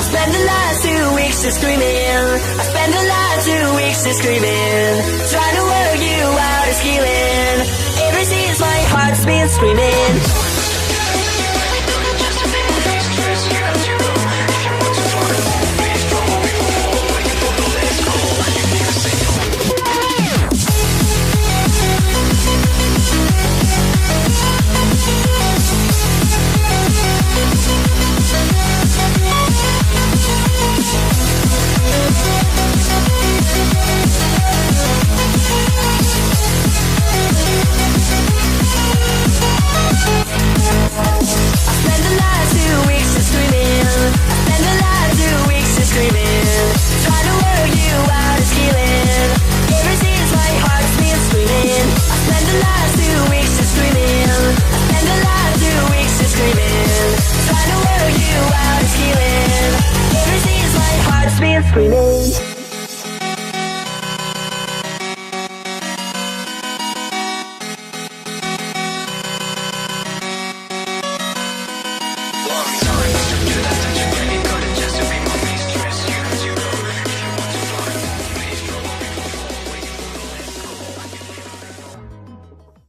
spent the last 2 weeks just screaming. I spent the last 2 weeks just screaming, trying to work you out of healing. Ever since my heart's been screaming. Screaming.